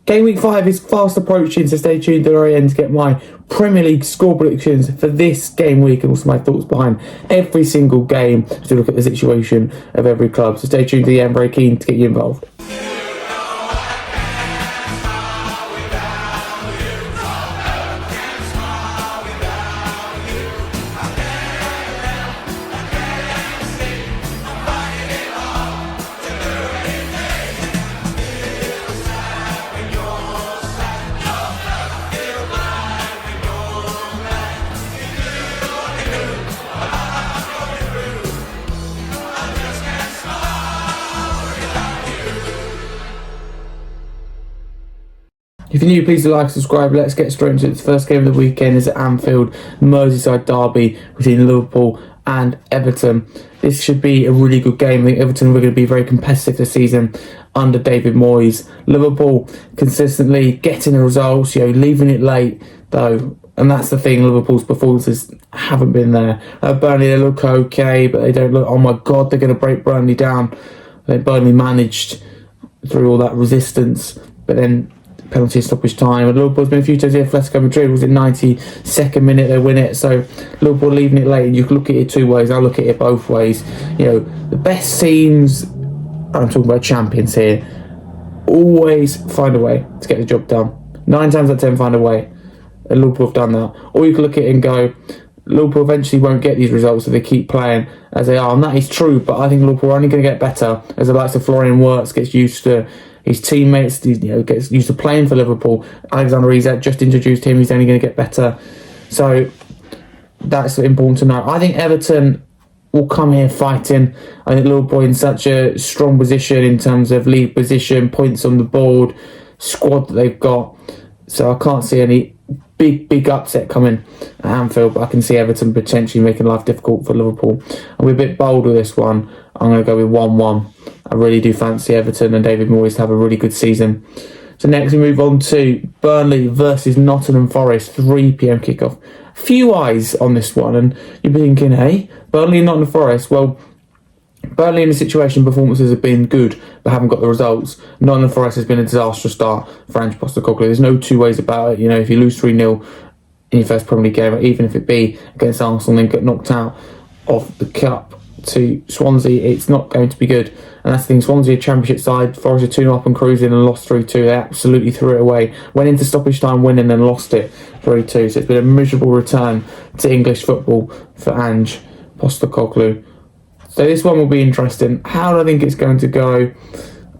Game week 5 is fast approaching, so stay tuned to the very end to get my Premier League score predictions for this game week and also my thoughts behind every single game to look at the situation of every club. So stay tuned to the end, very keen to get you involved. If you're new, please do like and subscribe. Let's get straight into it. The first game of the weekend is at Anfield, Merseyside derby between Liverpool and Everton. This should be a really good game. I think Everton are going to be very competitive this season under David Moyes. Liverpool consistently getting the results, leaving it late though. And that's the thing, Liverpool's performances haven't been there. Burnley, they look okay, but they don't look, oh my God, they're going to break Burnley down. Burnley managed through all that resistance, but then penalty stoppage time. And Liverpool's been a few times here. Atletico Madrid was in 92nd minute, they win it. So Liverpool leaving it late, and you can look at it two ways. I'll look at it both ways. The best teams, I'm talking about champions here, always find a way to get the job done. 9 times out of 10 find a way. And Liverpool have done that. Or you can look at it and go, Liverpool eventually won't get these results if they keep playing as they are. And that is true, but I think Liverpool are only going to get better as the likes of Florian Wirtz gets used to his teammates, gets used to playing for Liverpool. Alexander Isak just introduced him, he's only going to get better. So that's important to know. I think Everton will come here fighting. I think Liverpool in such a strong position in terms of league position, points on the board, squad that they've got. So I can't see any big upset coming at Anfield, but I can see Everton potentially making life difficult for Liverpool. I'll be a bit bold with this one. I'm going to go with 1-1. I really do fancy Everton and David Moyes to have a really good season. So next we move on to Burnley versus Nottingham Forest, 3 p.m. kickoff. Few eyes on this one, and you're thinking, hey, Burnley and Nottingham Forest. Well, Burnley in the situation performances have been good but haven't got the results. Nottingham Forest has been a disastrous start for Ange Postecoglou. There's no two ways about it. If you lose 3-0 in your first Premier League game, even if it be against Arsenal and then get knocked out of the Cup to Swansea, it's not going to be good. And that's the thing, Swansea, a championship side, Forest are 2-0 up and cruising and lost 3-2. They absolutely threw it away. Went into stoppage time winning and lost it 3-2. So it's been a miserable return to English football for Ange Postecoglou. So this one will be interesting. How do I think it's going to go?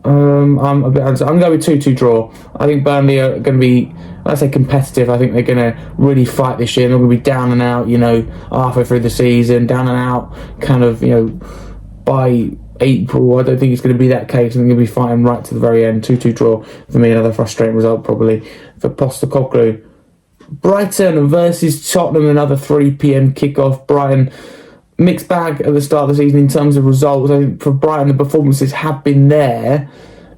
I'm going to go with 2-2 draw. I think Burnley are going to be, when I say competitive, I think they're going to really fight this year. They're going to be down and out, halfway through the season, down and out, kind of, by April. I don't think it's going to be that case. I think they're going to be fighting right to the very end. 2-2 draw for me, another frustrating result probably for Postecoglou. Brighton versus Tottenham, another 3 p.m. kickoff. Brighton, mixed bag at the start of the season in terms of results. I think for Brighton the performances have been there,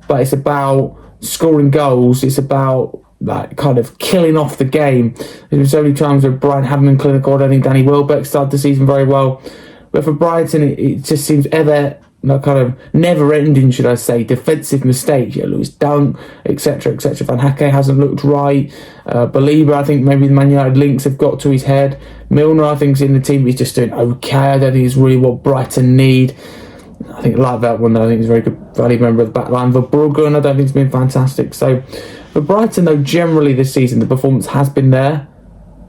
but it's about scoring goals. It's about kind of killing off the game. There's been so many times where Brighton haven't been clinical. I don't think Danny Welbeck started the season very well, but for Brighton it just seems ever kind of never-ending, should I say, defensive mistakes. Lewis Dunk, etc., etc. Van Hacke hasn't looked right. Belieber, I think maybe the Man United links have got to his head. Milner, I think, is in the team. He's just doing okay. I don't think it's really what Brighton need. I think like that one, though, I think he's a very good value member of the back line. Verbruggen, I don't think it's been fantastic. So for Brighton, though, generally this season, the performance has been there,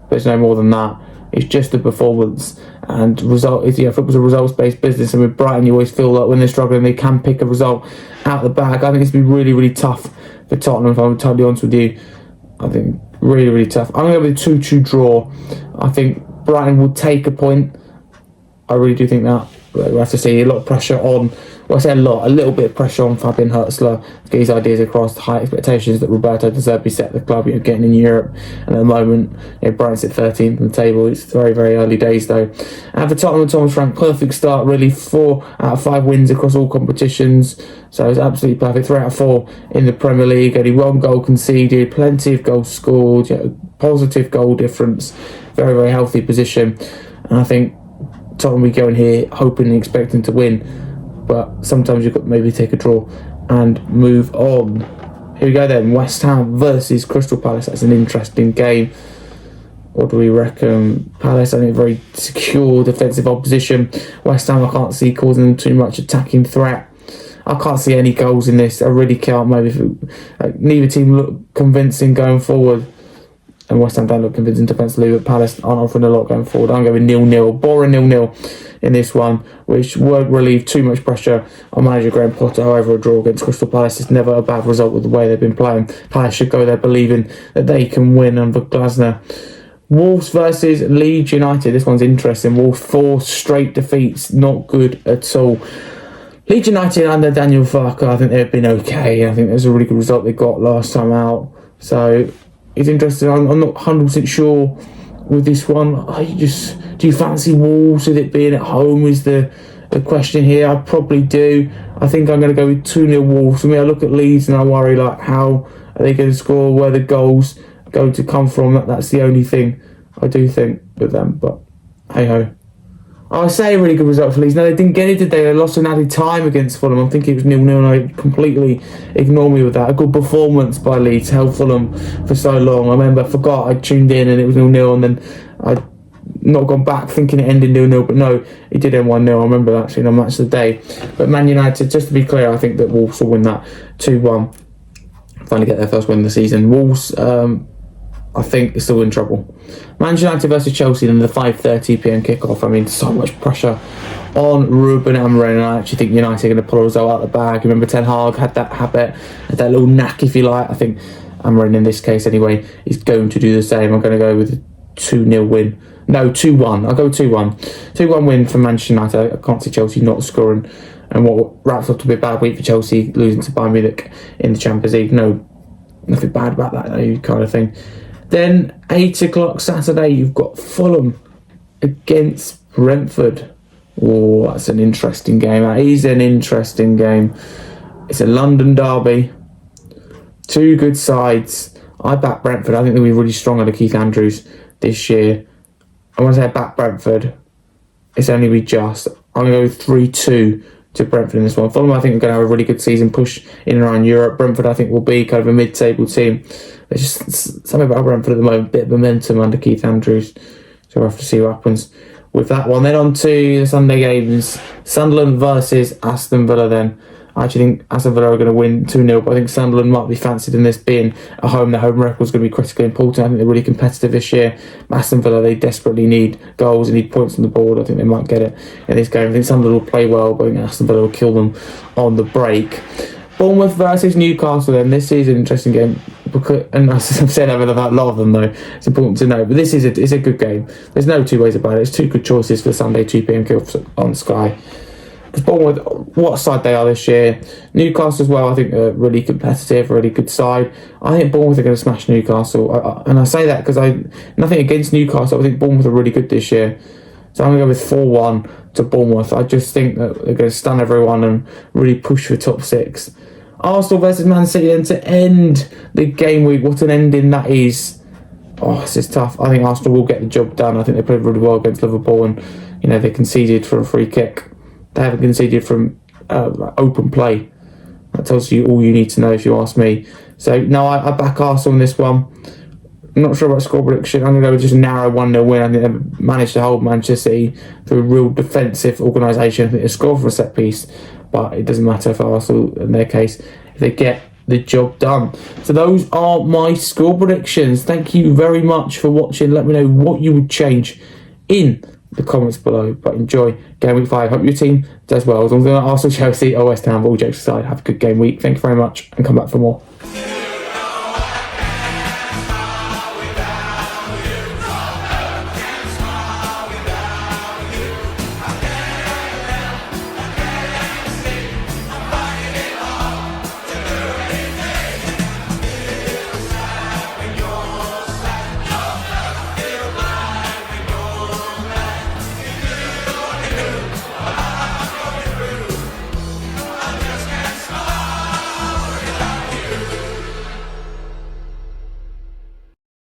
but it's no more than that. It's just the performance, and football's a results-based business, and with Brighton you always feel like when they're struggling they can pick a result out the bag. I think it's been really, really tough for Tottenham, if I'm totally honest with you. I think really, really tough. I'm going to go with a 2-2 draw. I think Brighton will take a point. I really do think that. We'll have to see. A lot of pressure on, well, I say a little bit of pressure on Fabian Hurtzler to get his ideas across. The high expectations that Roberto De Zerbi set the club, getting in Europe. And at the moment, Brighton's at 13th on the table. It's very, very early days though. And for Tottenham and Thomas Frank, perfect start really. 4 out of 5 wins across all competitions. So it's absolutely perfect. 3 out of 4 in the Premier League. Only 1 goal conceded, plenty of goals scored, positive goal difference. Very, very healthy position. And I think Tottenham we go in here hoping and expecting to win, but sometimes you've got to maybe take a draw and move on. Here we go then. West Ham versus Crystal Palace. That's an interesting game. What do we reckon? Palace, I think, very secure defensive opposition. West Ham, I can't see causing them too much attacking threat. I can't see any goals in this. I really can't. Neither team look convincing going forward. And West Ham don't look convincing defensively, but Palace aren't offering a lot going forward. I'm going 0-0, boring 0-0 in this one, which won't relieve too much pressure on manager Graham Potter. However, a draw against Crystal Palace is never a bad result with the way they've been playing. Palace should go there believing that they can win under Glasner. Wolves versus Leeds United. This one's interesting. Wolves 4 straight defeats, not good at all. Leeds United under Daniel Farke, I think they've been okay. I think there's a really good result they got last time out. So it's interesting. I'm not 100% sure with this one. Do you fancy Wolves with it being at home is the question here. I probably do. I think I'm going to go with 2-0 Wolves. I look at Leeds and I worry how are they going to score, where the goals are going to come from. That's the only thing I do think with them. But hey ho. I say a really good result for Leeds. No, they didn't get it today. They lost an added time against Fulham. I'm thinking it was 0-0 and I completely ignore me with that. A good performance by Leeds, held Fulham for so long. I forgot I tuned in and it was 0-0 and then I'd not gone back thinking it ended 0-0, but no, it did end 1-0. I remember that actually on Match of the Day. But Man United, just to be clear, I think that Wolves will win that 2-1. Finally get their first win of the season. Wolves, I think, is still in trouble. Manchester United versus Chelsea in the 5:30pm kickoff. So much pressure on Ruben Amorim, and I actually think United are going to pull a result out of the bag. Remember, Ten Hag had that habit, had that little knack, if you like. I think Amorim, in this case anyway, is going to do the same. I'm going to go with a 2-0 win. No, 2-1. I'll go 2-1. 2-1 win for Manchester United. I can't see Chelsea not scoring. And what wraps up to be a bad week for Chelsea, losing to Bayern Munich in the Champions League. No, nothing bad about that, kind of thing. Then 8 o'clock Saturday, you've got Fulham against Brentford. Oh, that's an interesting game. That is an interesting game. It's a London derby. Two good sides. I back Brentford. I think they'll be really strong under Keith Andrews this year. I want to say I back Brentford. It's only be just. I'm going to go 3-2 to Brentford in this one. Fulham, I think, are going to have a really good season, push in and around Europe. Brentford, I think, will be kind of a mid-table team. There's just something about Brentford at the moment, a bit of momentum under Keith Andrews. So we'll have to see what happens with that one. Then on to the Sunday games. Sunderland versus Aston Villa then. I actually think Aston Villa are going to win 2-0, but I think Sunderland might be fancied in this being at home. The home record is going to be critically important. I think they're really competitive this year. Aston Villa, they desperately need goals, they need points on the board. I think they might get it in this game. I think Sunderland will play well, but I think Aston Villa will kill them on the break. Bournemouth versus Newcastle then. This is an interesting game. And as I've said over a lot of them though, it's important to know. But this is it's a good game. There's no two ways about it. It's two good choices for Sunday 2pm kick on Sky. Bournemouth, what side they are this year. Newcastle as well, I think are really competitive, really good side. I think Bournemouth are going to smash Newcastle. And I say that because nothing against Newcastle. I think Bournemouth are really good this year. So I'm going to go with 4-1 to Bournemouth. I just think that they're going to stun everyone and really push for top 6. Arsenal versus Man City then to end the game week. What an ending that is. Oh, this is tough. I think Arsenal will get the job done. I think they played really well against Liverpool and they conceded for a free kick. They haven't conceded from open play. That tells you all you need to know if you ask me. So, no, I back Arsenal in this one. I'm not sure about score prediction. I'm going to go with just a narrow 1-0 win. I think they managed to hold Manchester City through a real defensive organisation. I think they scored for a set piece, but it doesn't matter for Arsenal in their case if they get the job done. So those are my score predictions. Thank you very much for watching. Let me know what you would change in the comments below, but enjoy game week 5. Hope your team does well. As long as they're not Arsenal, Chelsea or West Ham, all jokes aside, have a good game week. Thank you very much and come back for more.